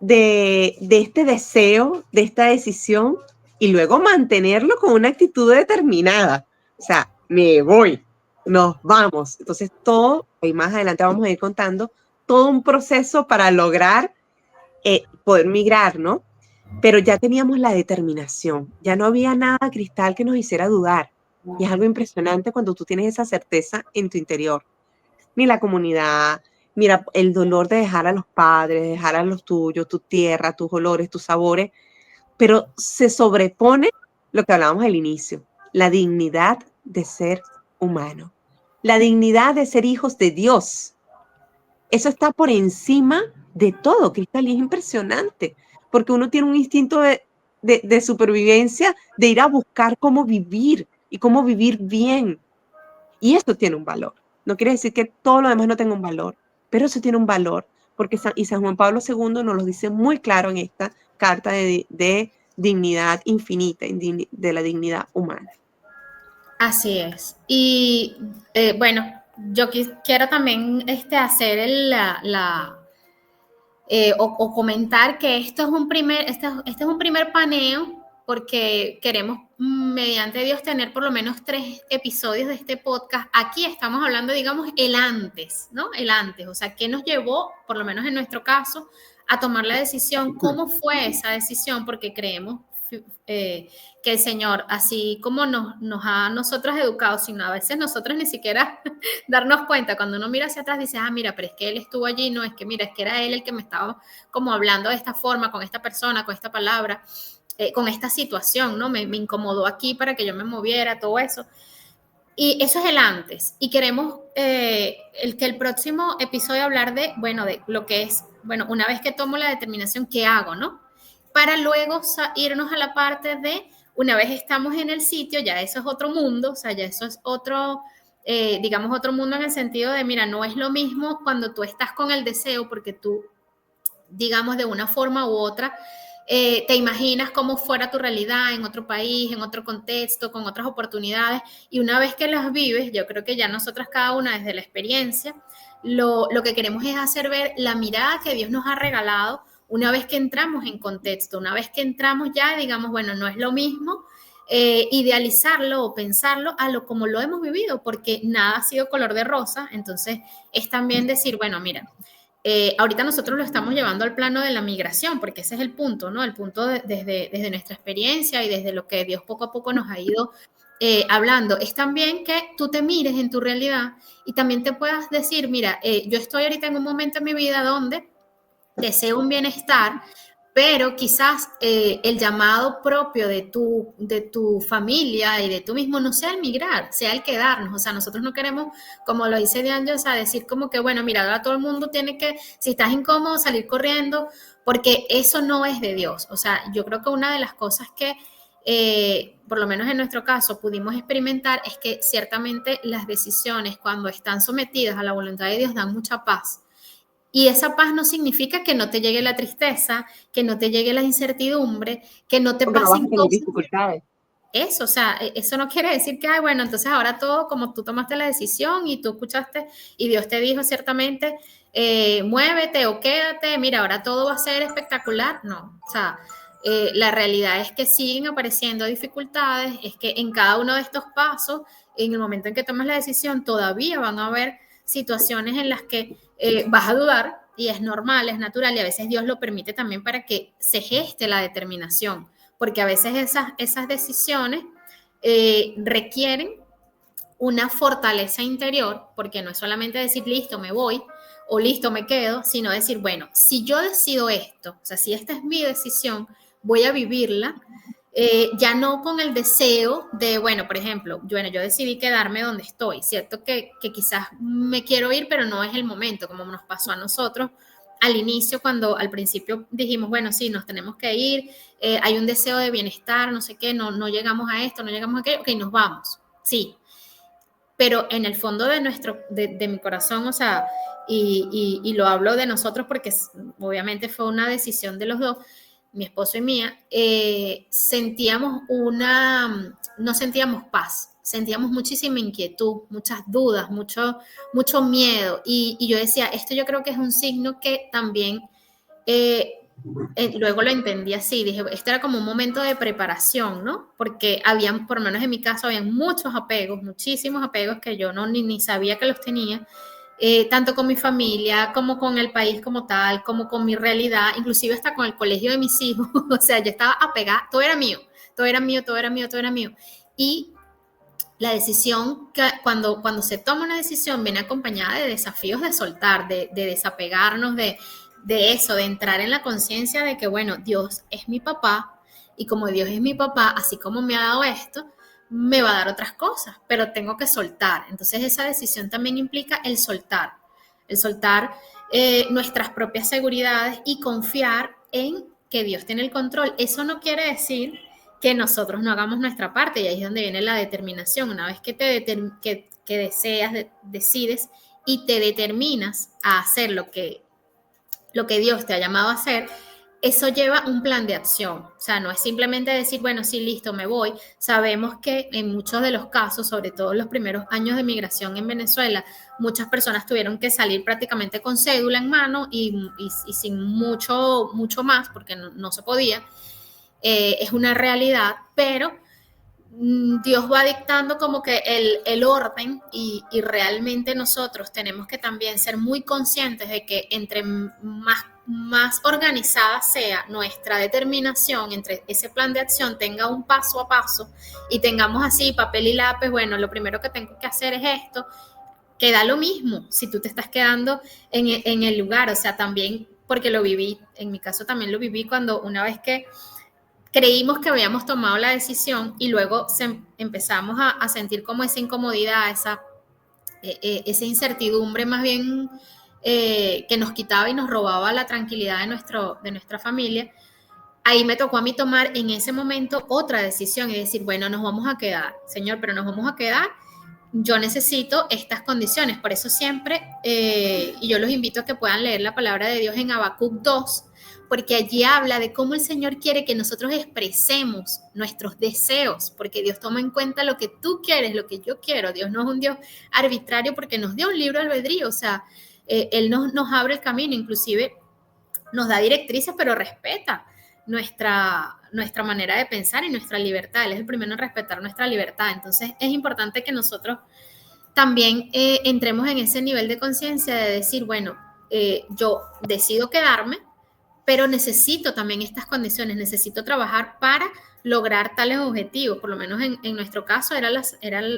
de este deseo, de esta decisión, y luego mantenerlo con una actitud determinada. O sea, me voy, nos vamos. Entonces, todo, y más adelante vamos a ir contando, todo un proceso para lograr poder migrar, ¿no? Pero ya teníamos la determinación, ya no había nada, Cristal, que nos hiciera dudar. Y es algo impresionante cuando tú tienes esa certeza en tu interior. Ni la comunidad, mira, el dolor de dejar a los padres, dejar a los tuyos, tu tierra, tus olores, tus sabores, pero se sobrepone lo que hablábamos al inicio, la dignidad de ser humano, la dignidad de ser hijos de Dios. Eso está por encima de todo, Cristal, y es impresionante, porque uno tiene un instinto de supervivencia, de ir a buscar cómo vivir y cómo vivir bien. Y eso tiene un valor. No quiere decir que todo lo demás no tenga un valor, pero eso tiene un valor, porque San Juan Pablo II nos lo dice muy claro en esta carta de dignidad infinita, de la dignidad humana. Así es. Y bueno, yo quiero también hacer o comentar que este es un primer paneo porque queremos, mediante Dios, tener por lo menos 3 episodios de este podcast. Aquí estamos hablando, digamos, el antes, ¿no? El antes, o sea, ¿qué nos llevó, por lo menos en nuestro caso, a tomar la decisión? ¿Cómo fue esa decisión? Porque creemos que el Señor, así como nos ha nosotros educado, sino a veces nosotros ni siquiera darnos cuenta, cuando uno mira hacia atrás dice, ah, mira, pero es que Él estuvo allí, no, es que mira, es que era Él el que me estaba como hablando de esta forma, con esta persona, con esta palabra, con esta situación, ¿no? Me incomodó aquí para que yo me moviera, todo eso. Y eso es el antes. Y queremos que el próximo episodio hablar de, bueno, de lo que es, bueno, una vez que tomo la determinación, ¿qué hago, no? Para luego irnos a la parte de, una vez estamos en el sitio, ya eso es otro mundo, o sea, ya eso es otro, digamos, otro mundo en el sentido de, mira, no es lo mismo cuando tú estás con el deseo, porque tú, digamos, de una forma u otra, te imaginas cómo fuera tu realidad en otro país, en otro contexto, con otras oportunidades, y una vez que las vives, yo creo que ya nosotras cada una desde la experiencia, lo que queremos es hacer ver la mirada que Dios nos ha regalado una vez que entramos en contexto, una vez que entramos ya, digamos, bueno, no es lo mismo idealizarlo o pensarlo a lo como lo hemos vivido, porque nada ha sido color de rosa, entonces es también decir, bueno, mira, ahorita nosotros lo estamos llevando al plano de la migración, porque ese es el punto, ¿no? El punto desde nuestra experiencia y desde lo que Dios poco a poco nos ha ido hablando. Es también que tú te mires en tu realidad y también te puedas decir, mira, yo estoy ahorita en un momento en mi vida donde deseo un bienestar, pero quizás el llamado propio de tu familia y de tú mismo no sea el migrar, sea el quedarnos. O sea, nosotros no queremos, como lo dice Diane, o sea, decir como que, bueno, mira, ahora todo el mundo tiene que, si estás incómodo, salir corriendo, porque eso no es de Dios. O sea, yo creo que una de las cosas que, por lo menos en nuestro caso, pudimos experimentar es que ciertamente las decisiones, cuando están sometidas a la voluntad de Dios, dan mucha paz. Y esa paz no significa que no te llegue la tristeza, que no te llegue la incertidumbre, que no te Porque no vas pasen a tener cosas. dificultades. Eso, o sea, eso no quiere decir que, ay, bueno, entonces ahora todo, como tú tomaste la decisión y tú escuchaste y Dios te dijo ciertamente, muévete o quédate, mira, ahora todo va a ser espectacular. No, o sea, la realidad es que siguen apareciendo dificultades, es que en cada uno de estos pasos, en el momento en que tomas la decisión, todavía van a haber situaciones en las que vas a dudar y es normal, es natural y a veces Dios lo permite también para que se geste la determinación, porque a veces esas decisiones requieren una fortaleza interior, porque no es solamente decir, listo, me voy o listo, me quedo, sino decir, bueno, si yo decido esto, o sea, si esta es mi decisión, voy a vivirla, ya no con el deseo de, bueno, por ejemplo, yo decidí quedarme donde estoy, cierto que quizás me quiero ir, pero no es el momento, como nos pasó a nosotros al inicio, cuando al principio dijimos, bueno, sí, nos tenemos que ir, hay un deseo de bienestar, no sé qué, no llegamos a esto, no llegamos a aquello, ok, nos vamos, sí, pero en el fondo de mi corazón, o sea, y lo hablo de nosotros porque obviamente fue una decisión de los dos, mi esposo y mía, no sentíamos paz, sentíamos muchísima inquietud, muchas dudas, mucho miedo. Y yo decía, esto yo creo que es un signo que también, luego lo entendí así, dije, este era como un momento de preparación, ¿no? Porque habían, por lo menos en mi caso, habían muchos apegos, muchísimos apegos que yo ni sabía que los tenía tanto con mi familia, como con el país como tal, como con mi realidad, inclusive hasta con el colegio de mis hijos. O sea, yo estaba apegada, todo era mío, todo era mío, todo era mío, todo era mío. Y la decisión, cuando se toma una decisión, viene acompañada de desafíos de soltar, de desapegarnos de eso, de entrar en la conciencia de que, bueno, Dios es mi papá, y como Dios es mi papá, así como me ha dado esto, me va a dar otras cosas, pero tengo que soltar. Entonces esa decisión también implica el soltar nuestras propias seguridades y confiar en que Dios tiene el control. Eso no quiere decir que nosotros no hagamos nuestra parte, y ahí es donde viene la determinación. Una vez que que deseas, decides y te determinas a hacer lo que Dios te ha llamado a hacer, eso lleva un plan de acción. O sea, no es simplemente decir, bueno, sí, listo, me voy. Sabemos que en muchos de los casos, sobre todo en los primeros años de migración en Venezuela, muchas personas tuvieron que salir prácticamente con cédula en mano y sin mucho más, porque no se podía. Es una realidad, pero Dios va dictando como que el orden y realmente nosotros tenemos que también ser muy conscientes de que entre más organizada sea nuestra determinación, entre ese plan de acción tenga un paso a paso y tengamos así papel y lápiz, bueno, lo primero que tengo que hacer es esto, que da lo mismo si tú te estás quedando en el lugar, o sea, también, porque lo viví, en mi caso también lo viví cuando una vez que creímos que habíamos tomado la decisión y luego empezamos a sentir como esa incomodidad, esa incertidumbre más bien que nos quitaba y nos robaba la tranquilidad de nuestra familia. Ahí me tocó a mí tomar en ese momento otra decisión y decir, bueno, nos vamos a quedar, Señor, pero nos vamos a quedar. Yo necesito estas condiciones, por eso siempre, y yo los invito a que puedan leer la palabra de Dios en Habacuc 2, porque allí habla de cómo el Señor quiere que nosotros expresemos nuestros deseos, porque Dios toma en cuenta lo que tú quieres, lo que yo quiero. Dios no es un Dios arbitrario porque nos dio un libro de albedrío, o sea, Él nos abre el camino, inclusive nos da directrices, pero respeta nuestra manera de pensar y nuestra libertad. Él es el primero en respetar nuestra libertad. Entonces es importante que nosotros también entremos en ese nivel de conciencia de decir, bueno, yo decido quedarme, pero necesito también estas condiciones, necesito trabajar para lograr tales objetivos. Por lo menos en nuestro caso era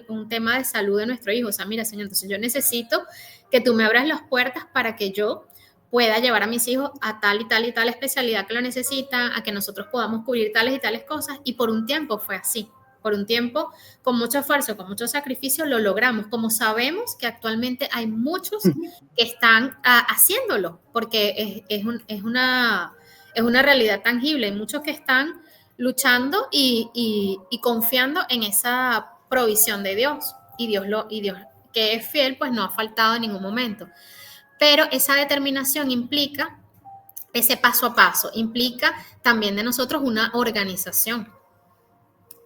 un tema de salud de nuestro hijo. O sea, mira, Señor, entonces yo necesito que tú me abras las puertas para que yo pueda llevar a mis hijos a tal y tal y tal especialidad que lo necesitan, a que nosotros podamos cubrir tales y tales cosas. Y por un tiempo fue así. Por un tiempo, con mucho esfuerzo, con mucho sacrificio, lo logramos. Como sabemos que actualmente hay muchos que están haciéndolo, porque es una realidad tangible. Hay muchos que están luchando y confiando en esa provisión de Dios. Y Dios, que es fiel, pues no ha faltado en ningún momento. Pero esa determinación implica ese paso a paso, implica también de nosotros una organización.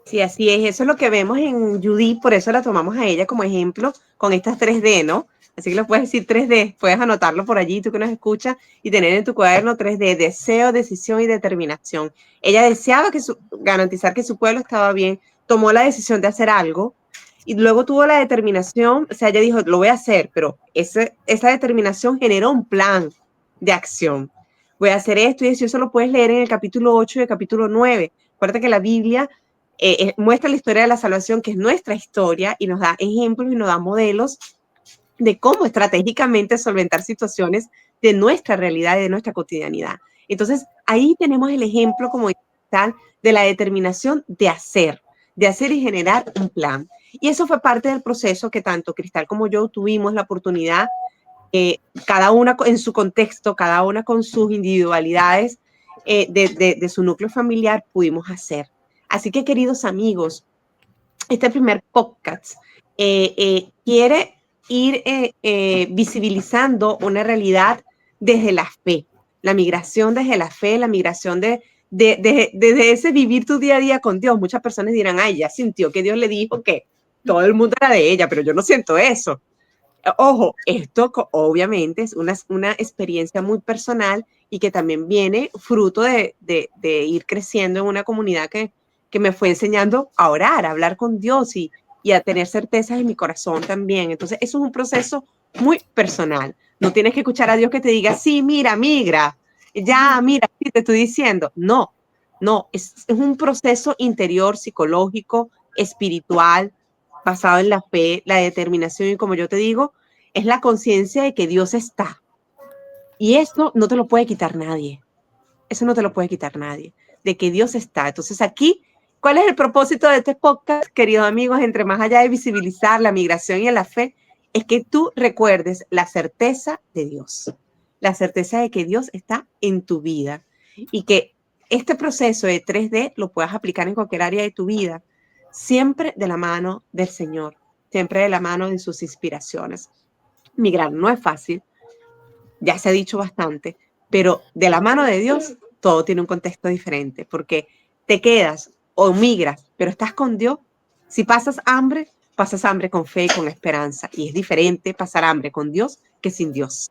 Sí, así es. Eso es lo que vemos en Judith, por eso la tomamos a ella como ejemplo con estas 3D, ¿no? Así que lo puedes decir 3D, puedes anotarlo por allí, tú que nos escuchas, y tener en tu cuaderno 3D, deseo, decisión y determinación. Ella deseaba garantizar que su pueblo estaba bien, tomó la decisión de hacer algo, y luego tuvo la determinación, o sea, ella dijo, lo voy a hacer, pero esa determinación generó un plan de acción. Voy a hacer esto, y eso lo puedes leer en el capítulo 8 y el capítulo 9. Acuérdate que la Biblia muestra la historia de la salvación, que es nuestra historia, y nos da ejemplos y nos da modelos de cómo estratégicamente solventar situaciones de nuestra realidad y de nuestra cotidianidad. Entonces, ahí tenemos el ejemplo como tal de la determinación de hacer y generar un plan. Y eso fue parte del proceso que tanto Cristal como yo tuvimos la oportunidad, cada una en su contexto, cada una con sus individualidades de su núcleo familiar, pudimos hacer. Así que, queridos amigos, este primer podcast quiere ir visibilizando una realidad desde la fe, la migración desde la fe, la migración desde ese vivir tu día a día con Dios. Muchas personas dirán, ay, ya sintió que Dios le dijo que todo el mundo era de ella, pero yo no siento eso. Ojo, esto obviamente es una experiencia muy personal y que también viene fruto de ir creciendo en una comunidad que me fue enseñando a orar, a hablar con Dios y a tener certezas en mi corazón también. Entonces, eso es un proceso muy personal. No tienes que escuchar a Dios que te diga, sí, mira, migra, ya, mira, sí, te estoy diciendo. No, es un proceso interior, psicológico, espiritual, basado en la fe, la determinación y, como yo te digo, es la conciencia de que Dios está. Y eso no te lo puede quitar nadie. Eso no te lo puede quitar nadie, de que Dios está. Entonces aquí, ¿cuál es el propósito de este podcast, queridos amigos? Entre más allá de visibilizar la migración y la fe, es que tú recuerdes la certeza de Dios, la certeza de que Dios está en tu vida y que este proceso de 3D lo puedas aplicar en cualquier área de tu vida, siempre de la mano del Señor, siempre de la mano de sus inspiraciones. Migrar no es fácil, ya se ha dicho bastante, pero de la mano de Dios todo tiene un contexto diferente, porque te quedas o migras, pero estás con Dios. Si pasas hambre con fe y con esperanza, y es diferente pasar hambre con Dios que sin Dios.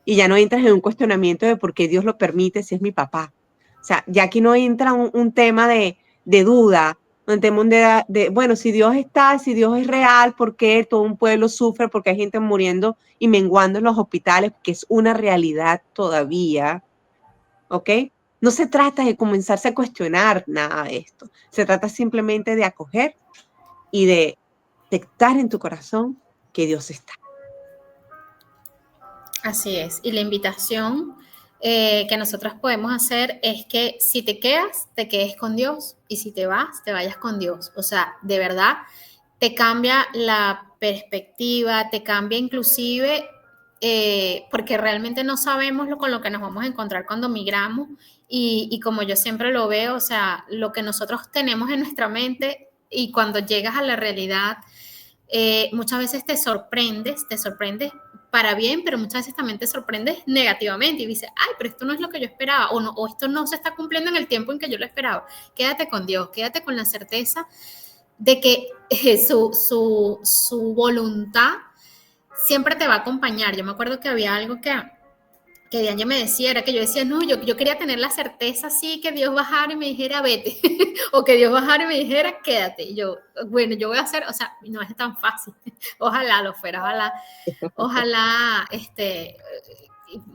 Y ya no entras en un cuestionamiento de por qué Dios lo permite si es mi papá. O sea, ya aquí no entra un tema de duda, un tema bueno, si Dios está, si Dios es real, ¿por qué todo un pueblo sufre? Porque hay gente muriendo y menguando en los hospitales, que es una realidad todavía, ¿ok? No se trata de comenzarse a cuestionar nada de esto. Se trata simplemente de acoger y de detectar en tu corazón que Dios está. Así es. Y la invitación que nosotros podemos hacer es que si te quedas, te quedes con Dios. Y si te vas, te vayas con Dios. O sea, de verdad, te cambia la perspectiva, te cambia inclusive, porque realmente no sabemos con lo que nos vamos a encontrar cuando migramos. Y como yo siempre lo veo, o sea, lo que nosotros tenemos en nuestra mente y cuando llegas a la realidad, muchas veces te sorprendes para bien, pero muchas veces también te sorprendes negativamente y dices, ay, pero esto no es lo que yo esperaba, o, no, o esto no se está cumpliendo en el tiempo en que yo lo esperaba. Quédate con Dios, quédate con la certeza de que su voluntad siempre te va a acompañar. Yo me acuerdo que había algo que Diane me decía, era que yo decía, no, yo quería tener la certeza así, que Dios bajara y me dijera, vete, o que Dios bajara y me dijera, quédate. Y yo, bueno, yo voy a hacer, o sea, no es tan fácil, ojalá lo fuera, ojalá,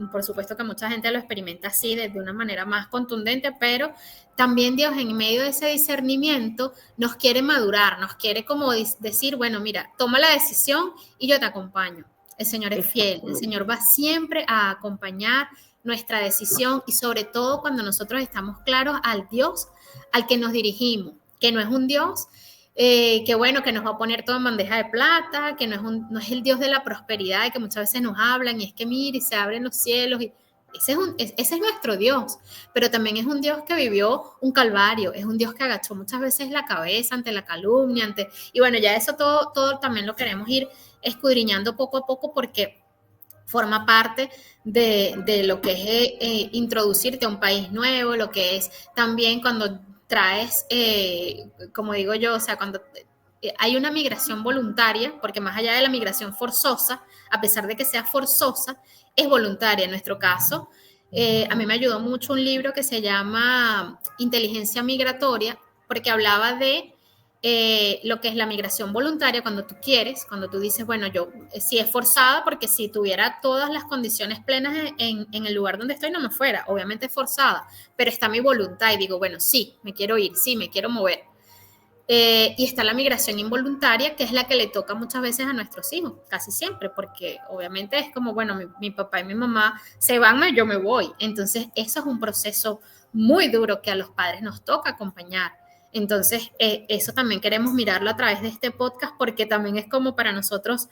por supuesto que mucha gente lo experimenta así, de una manera más contundente, pero también Dios en medio de ese discernimiento nos quiere madurar, nos quiere como decir, bueno, mira, toma la decisión y yo te acompaño. El Señor es fiel, el Señor va siempre a acompañar nuestra decisión y sobre todo cuando nosotros estamos claros al Dios al que nos dirigimos, que no es un Dios que bueno, que nos va a poner todo en bandeja de plata, que no es el Dios de la prosperidad, que muchas veces nos hablan y es que mire, se abren los cielos y ese es nuestro Dios, pero también es un Dios que vivió un calvario, es un Dios que agachó muchas veces la cabeza ante la calumnia, y bueno, ya eso todo también lo queremos ir escudriñando poco a poco porque forma parte de lo que es introducirte a un país nuevo, lo que es también cuando traes, como digo yo, o sea, cuando hay una migración voluntaria, porque más allá de la migración forzosa, a pesar de que sea forzosa, es voluntaria en nuestro caso. A mí me ayudó mucho un libro que se llama Inteligencia Migratoria, porque hablaba de lo que es la migración voluntaria cuando tú quieres, cuando tú dices, bueno, yo si es forzada, porque si tuviera todas las condiciones plenas en el lugar donde estoy, no me fuera, obviamente es forzada, pero está mi voluntad y digo, bueno, sí, me quiero ir, sí, me quiero mover. Y está la migración involuntaria, que es la que le toca muchas veces a nuestros hijos, casi siempre, porque obviamente es como, bueno, mi papá y mi mamá se van, yo me voy. Entonces, eso es un proceso muy duro que a los padres nos toca acompañar. Entonces, eso también queremos mirarlo a través de este podcast, porque también es como para nosotros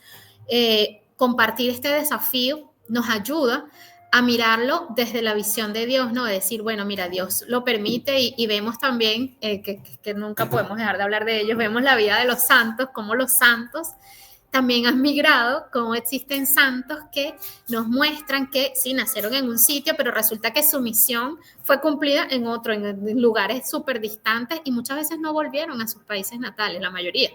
compartir este desafío, nos ayuda a mirarlo desde la visión de Dios, ¿no? De decir, bueno, mira, Dios lo permite y vemos también, que nunca podemos dejar de hablar de ellos, vemos la vida de los santos, como los santos también han migrado, como existen santos que nos muestran que sí, nacieron en un sitio, pero resulta que su misión fue cumplida en otro, en lugares súper distantes y muchas veces no volvieron a sus países natales, la mayoría.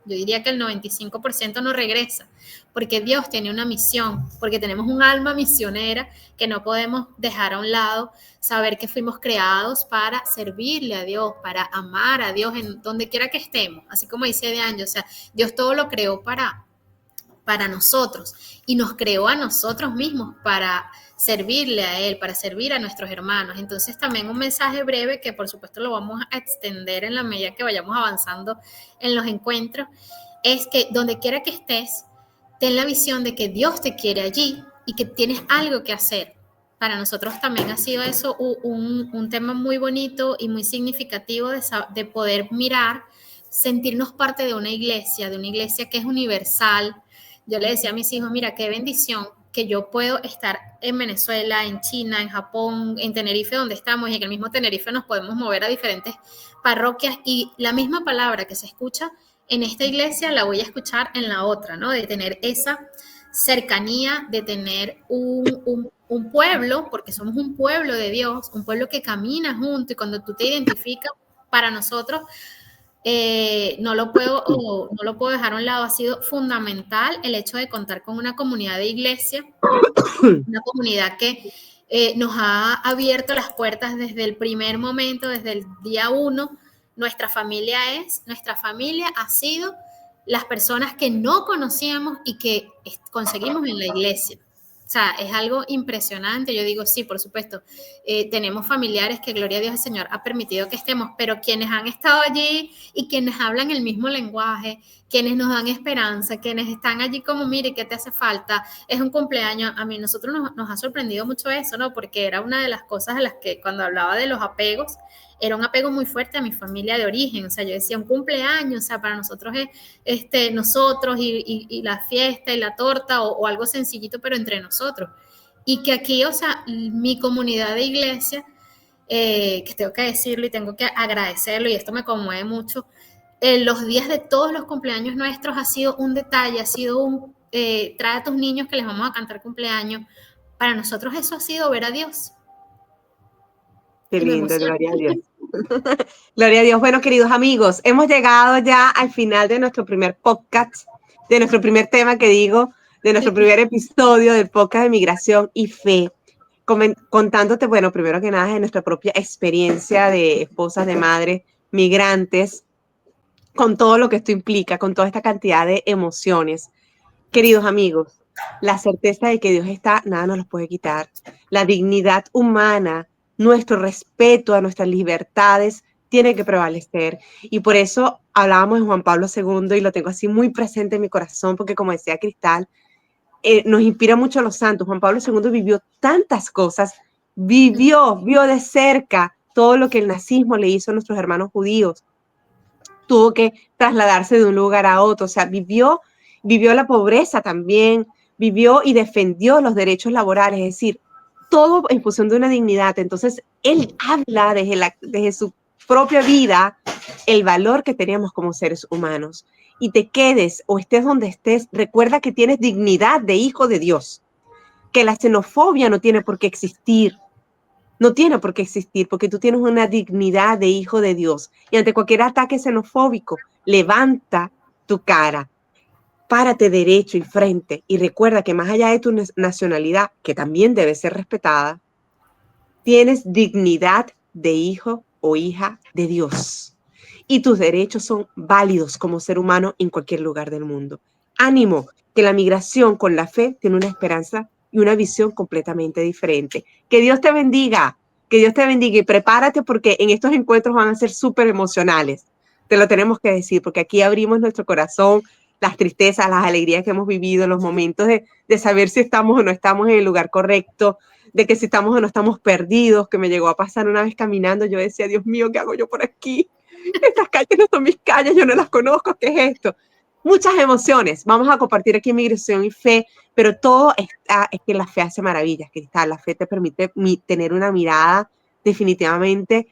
Yo diría que el 95% no regresa, porque Dios tiene una misión, porque tenemos un alma misionera que no podemos dejar a un lado, saber que fuimos creados para servirle a Dios, para amar a Dios en donde quiera que estemos, así como dice De Anjo, o sea, Dios todo lo creó para nosotros y nos creó a nosotros mismos para servirle a Él, para servir a nuestros hermanos. Entonces también un mensaje breve que por supuesto lo vamos a extender en la medida que vayamos avanzando en los encuentros, es que donde quiera que estés, ten la visión de que Dios te quiere allí y que tienes algo que hacer. Para nosotros también ha sido eso un tema muy bonito y muy significativo de poder mirar, sentirnos parte de una iglesia que es universal. Yo le decía a mis hijos, mira, qué bendición que yo puedo estar en Venezuela, en China, en Japón, en Tenerife, donde estamos, y en el mismo Tenerife nos podemos mover a diferentes parroquias, y la misma palabra que se escucha en esta iglesia la voy a escuchar en la otra, ¿no? De tener esa cercanía, de tener un pueblo, porque somos un pueblo de Dios, un pueblo que camina junto, y cuando tú te identificas, para nosotros, no lo puedo dejar a un lado. Ha sido fundamental el hecho de contar con una comunidad de iglesia, una comunidad que nos ha abierto las puertas desde el primer momento, desde el día uno. Nuestra familia ha sido las personas que no conocíamos y que conseguimos en la iglesia. O sea, es algo impresionante. Yo digo, sí, por supuesto, tenemos familiares que, gloria a Dios, el Señor ha permitido que estemos, pero quienes han estado allí y quienes hablan el mismo lenguaje, quienes nos dan esperanza, quienes están allí como, mire, ¿qué te hace falta? Es un cumpleaños. A mí, nosotros nos ha sorprendido mucho eso, ¿no? Porque era una de las cosas a las que, cuando hablaba de los apegos, era un apego muy fuerte a mi familia de origen. O sea, yo decía, un cumpleaños, o sea, para nosotros es nosotros y la fiesta y la torta, o algo sencillito, pero entre nosotros. Y que aquí, o sea, mi comunidad de iglesia, que tengo que decirlo y tengo que agradecerlo, y esto me conmueve mucho, los días de todos los cumpleaños nuestros ha sido un detalle, ha sido trae a tus niños que les vamos a cantar cumpleaños. Para nosotros eso ha sido ver a Dios. Qué lindo, gloria a Dios. Gloria a Dios. Bueno, queridos amigos, hemos llegado ya al final de nuestro primer podcast, de nuestro primer tema de nuestro primer episodio del podcast de Migración y Fe, contándote, bueno, primero que nada, de nuestra propia experiencia de esposas, de madres, migrantes, con todo lo que esto implica, con toda esta cantidad de emociones. Queridos amigos, la certeza de que Dios está, nada nos los puede quitar. La dignidad humana, nuestro respeto a nuestras libertades tiene que prevalecer. Y por eso hablábamos de Juan Pablo II y lo tengo así muy presente en mi corazón, porque como decía Cristal, nos inspira mucho a los santos. Juan Pablo II vivió tantas cosas, vio de cerca todo lo que el nazismo le hizo a nuestros hermanos judíos. Tuvo que trasladarse de un lugar a otro, o sea, vivió la pobreza también, vivió y defendió los derechos laborales, es decir, todo en función de una dignidad. Entonces, él habla desde su propia vida el valor que teníamos como seres humanos. Y te quedes o estés donde estés, recuerda que tienes dignidad de hijo de Dios, que la xenofobia no tiene por qué existir. No tiene por qué existir, porque tú tienes una dignidad de hijo de Dios. Y ante cualquier ataque xenofóbico, levanta tu cara, párate derecho y frente, y recuerda que más allá de tu nacionalidad, que también debe ser respetada, tienes dignidad de hijo o hija de Dios. Y tus derechos son válidos como ser humano en cualquier lugar del mundo. Ánimo, que la migración con la fe tiene una esperanza y una visión completamente diferente. Que Dios te bendiga y prepárate, porque en estos encuentros van a ser súper emocionales. Te lo tenemos que decir, porque aquí abrimos nuestro corazón, las tristezas, las alegrías que hemos vivido, los momentos de saber si estamos o no estamos en el lugar correcto, de que si estamos o no estamos perdidos, que me llegó a pasar una vez caminando. Yo decía, Dios mío, ¿qué hago yo por aquí? Estas calles no son mis calles, yo no las conozco, ¿qué es esto? Muchas emociones. Vamos a compartir aquí Migración y Fe, pero todo es que la fe hace maravillas, Cristal. La fe te permite tener una mirada definitivamente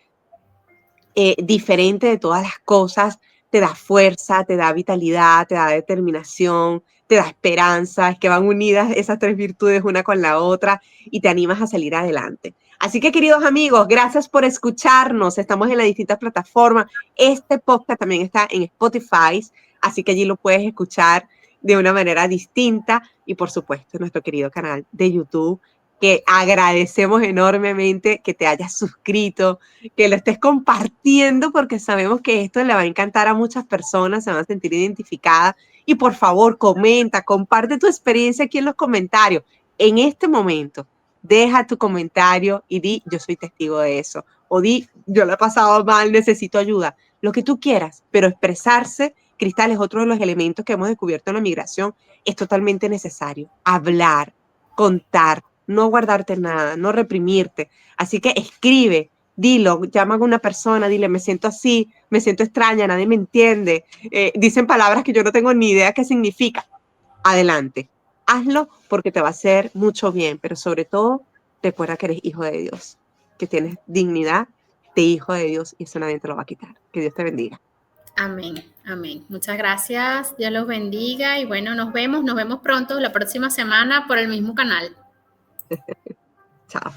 diferente de todas las cosas. Te da fuerza, te da vitalidad, te da determinación, te da esperanza. Es que van unidas esas tres virtudes una con la otra y te animas a salir adelante. Así que, queridos amigos, gracias por escucharnos. Estamos en las distintas plataformas. Este podcast también está en Spotify, así que allí lo puedes escuchar de una manera distinta. Y, por supuesto, nuestro querido canal de YouTube, que agradecemos enormemente que te hayas suscrito, que lo estés compartiendo, porque sabemos que esto le va a encantar a muchas personas, se van a sentir identificadas. Y por favor, comenta, comparte tu experiencia aquí en los comentarios. En este momento, deja tu comentario y di, yo soy testigo de eso. O di, yo lo he pasado mal, necesito ayuda. Lo que tú quieras, pero expresarse, Cristal, es otro de los elementos que hemos descubierto en la migración. Es totalmente necesario. Hablar, contar, no guardarte nada, no reprimirte. Así que escribe, dilo, llama a una persona, dile, me siento así, me siento extraña, nadie me entiende. Dicen palabras que yo no tengo ni idea qué significa. Adelante. hazlo porque te va a hacer mucho bien, pero sobre todo, recuerda que eres hijo de Dios, que tienes dignidad de hijo de Dios y eso nadie te lo va a quitar. Que Dios te bendiga. Amén, amén. Muchas gracias, Dios los bendiga y bueno, nos vemos pronto la próxima semana por el mismo canal. Chao.